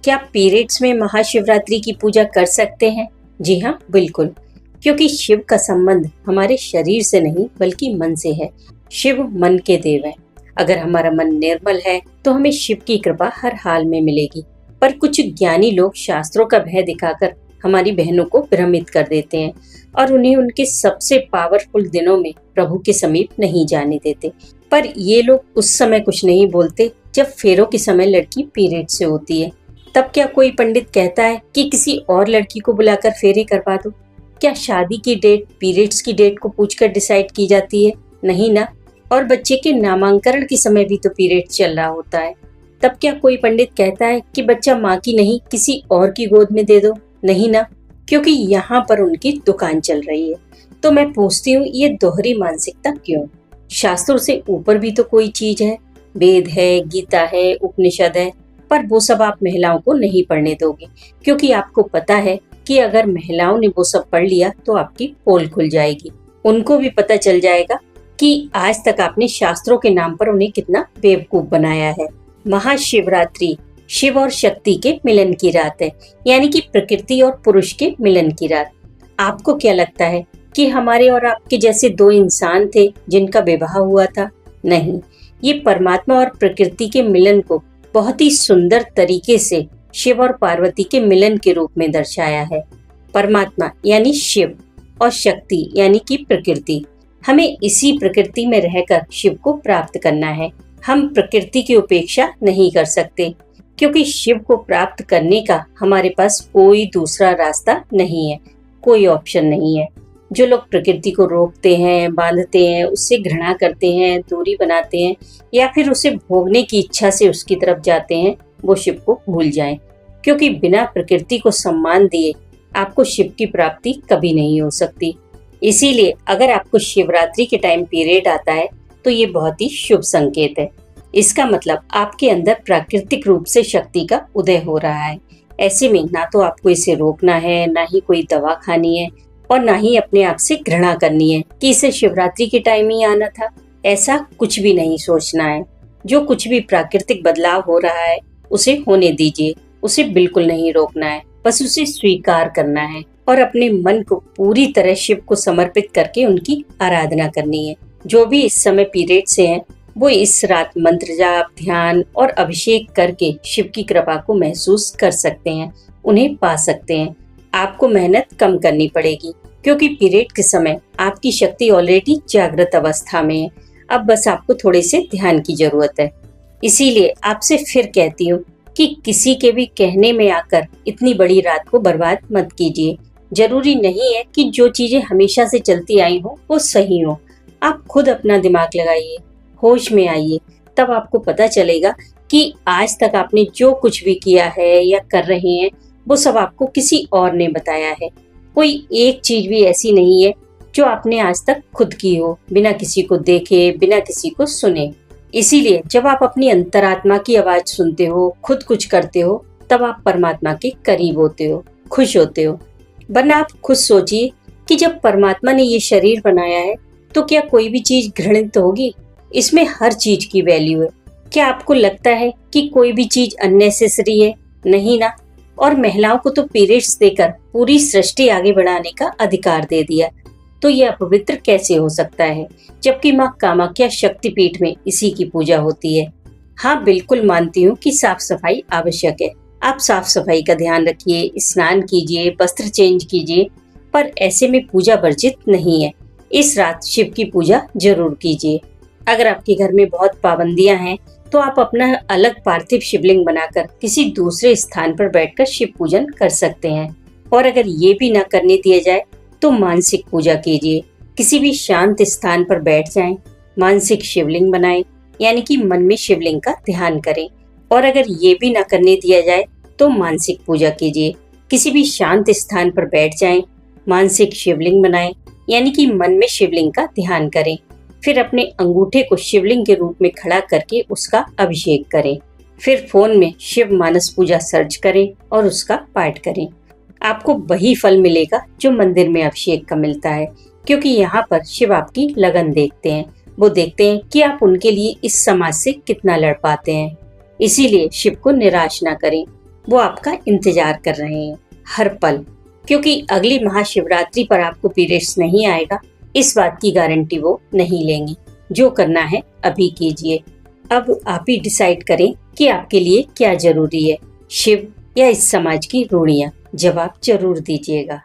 क्या पीरियड्स में महाशिवरात्रि की पूजा कर सकते हैं? जी हाँ, बिल्कुल। क्योंकि शिव का संबंध हमारे शरीर से नहीं बल्कि मन से है। शिव मन के देव है। अगर हमारा मन निर्मल है तो हमें शिव की कृपा हर हाल में मिलेगी। पर कुछ ज्ञानी लोग शास्त्रों का भय दिखाकर हमारी बहनों को भ्रमित कर देते हैं और उन्हें उनके सबसे पावरफुल दिनों में प्रभु के समीप नहीं जाने देते। पर ये लोग उस समय कुछ नहीं बोलते जब फेरों के समय लड़की पीरियड से होती है। तब क्या कोई पंडित कहता है कि किसी और लड़की को बुलाकर फेरे करवा दो? क्या शादी की डेट पीरियड्स की डेट को पूछकर डिसाइड की जाती है? नहीं ना। और बच्चे के नामांकन के समय भी तो पीरियड चल रहा होता है। तब क्या कोई पंडित कहता है कि बच्चा माँ की नहीं किसी और की गोद में दे दो? नहीं ना, क्योंकि यहाँ पर उनकी दुकान चल रही है। तो मैं पूछती हूँ, ये दोहरी मानसिकता क्यों? शास्त्रों से ऊपर भी तो कोई चीज है। वेद है, गीता है, उपनिषद है, पर वो सब आप महिलाओं को नहीं पढ़ने दोगे, क्योंकि आपको पता है कि अगर महिलाओं ने वो सब पढ़ लिया तो आपकी पोल खुल जाएगी। उनको भी पता चल जाएगा कि आज तक आपने शास्त्रों के नाम पर उन्हें कितना बेवकूफ बनाया है। महाशिवरात्रि शिव और शक्ति के मिलन की रात है, यानी कि प्रकृति और पुरुष के मिलन की रात। आपको क्या लगता है कि हमारे और आपके जैसे दो इंसान थे जिनका विवाह हुआ था? नहीं, ये परमात्मा और प्रकृति के मिलन को बहुत ही सुंदर तरीके से शिव और पार्वती के मिलन के रूप में दर्शाया है। परमात्मा यानी शिव और शक्ति यानी कि प्रकृति। हमें इसी प्रकृति में रहकर शिव को प्राप्त करना है। हम प्रकृति की उपेक्षा नहीं कर सकते, क्योंकि शिव को प्राप्त करने का हमारे पास कोई दूसरा रास्ता नहीं है, कोई ऑप्शन नहीं है। जो लोग प्रकृति को रोकते हैं, बांधते हैं, उससे घृणा करते हैं, दूरी बनाते हैं या फिर उसे भोगने की इच्छा से उसकी तरफ जाते हैं, वो शिव को भूल जाएं, क्योंकि बिना प्रकृति को सम्मान दिए आपको शिव की प्राप्ति कभी नहीं हो सकती। इसीलिए अगर आपको शिवरात्रि के टाइम पीरियड आता है तो ये बहुत ही शुभ संकेत है। इसका मतलब आपके अंदर प्राकृतिक रूप से शक्ति का उदय हो रहा है। ऐसे में ना तो आपको इसे रोकना है, ना ही कोई दवा खानी है और ना ही अपने आप से घृणा करनी है कि इसे शिवरात्रि के टाइम ही आना था। ऐसा कुछ भी नहीं सोचना है। जो कुछ भी प्राकृतिक बदलाव हो रहा है उसे होने दीजिए, उसे बिल्कुल नहीं रोकना है, बस उसे स्वीकार करना है और अपने मन को पूरी तरह शिव को समर्पित करके उनकी आराधना करनी है। जो भी इस समय पीरियड से हैं, वो इस रात मंत्र जाप, ध्यान और अभिषेक करके शिव की कृपा को महसूस कर सकते हैं, उन्हें पा सकते हैं। आपको मेहनत कम करनी पड़ेगी, क्योंकि पीरियड के समय आपकी शक्ति ऑलरेडी जागृत अवस्था में है। अब बस आपको थोड़े से ध्यान की जरूरत है। इसीलिए आपसे फिर कहती हूँ कि किसी के भी कहने में आकर इतनी बड़ी रात को बर्बाद मत कीजिए। जरूरी नहीं है कि जो चीजें हमेशा से चलती आई हो वो सही हो। आप खुद अपना दिमाग लगाइए, होश में आइए, तब आपको पता चलेगा कि आज तक आपने जो कुछ भी किया है या कर रहे हैं वो सब आपको किसी और ने बताया है। कोई एक चीज भी ऐसी नहीं है जो आपने आज तक खुद की हो, बिना किसी को देखे, बिना किसी को सुने। इसीलिए जब आप अपनी अंतरात्मा की आवाज सुनते हो, खुद कुछ करते हो, तब आप परमात्मा के करीब होते हो, खुश होते हो। वरना आप खुद सोचिए कि जब परमात्मा ने ये शरीर बनाया है तो क्या कोई भी चीज घृणित होगी? इसमें हर चीज की वैल्यू है। क्या आपको लगता है कि कोई भी चीज अननेसेसरी है? नहीं ना। और महिलाओं को तो पीरियड्स देकर पूरी सृष्टि आगे बढ़ाने का अधिकार दे दिया, तो ये अपवित्र कैसे हो सकता है, जबकि माँ कामाख्या शक्तिपीठ में इसी की पूजा होती है। हाँ, बिल्कुल मानती हूँ कि साफ सफाई आवश्यक है। आप साफ सफाई का ध्यान रखिए, स्नान कीजिए, वस्त्र चेंज कीजिए, पर ऐसे में पूजा वर्जित नहीं है। इस रात शिव की पूजा जरूर कीजिए। अगर आपके घर में बहुत पाबंदियां हैं तो आप अपना अलग पार्थिव शिवलिंग बनाकर किसी दूसरे स्थान पर बैठकर शिव पूजन कर सकते हैं। और अगर ये भी न करने दिया जाए तो मानसिक पूजा कीजिए। किसी भी शांत स्थान पर बैठ जाएं, मानसिक शिवलिंग बनाएं, यानी कि मन में शिवलिंग का ध्यान करें। और अगर ये भी न करने दिया जाए तो मानसिक पूजा कीजिए। किसी भी शांत स्थान पर बैठ जाएं, मानसिक शिवलिंग बनाएं, यानी कि मन में शिवलिंग का ध्यान करें। फिर अपने अंगूठे को शिवलिंग के रूप में खड़ा करके उसका अभिषेक करें। फिर फोन में शिव मानस पूजा सर्च करें और उसका पाठ करें। आपको वही फल मिलेगा जो मंदिर में अभिषेक का मिलता है, क्योंकि यहाँ पर शिव आपकी लगन देखते हैं। वो देखते हैं कि आप उनके लिए इस समाज से कितना लड़ पाते हैं। इसीलिए शिव को निराश ना करें। वो आपका इंतजार कर रहे हैं हर पल, क्योंकि अगली महाशिवरात्रि पर आपको पीरियड्स नहीं आएगा इस बात की गारंटी वो नहीं लेंगे। जो करना है अभी कीजिए। अब आप ही डिसाइड करें कि आपके लिए क्या जरूरी है, शिव या इस समाज की रूढ़ियां। जवाब जरूर दीजिएगा।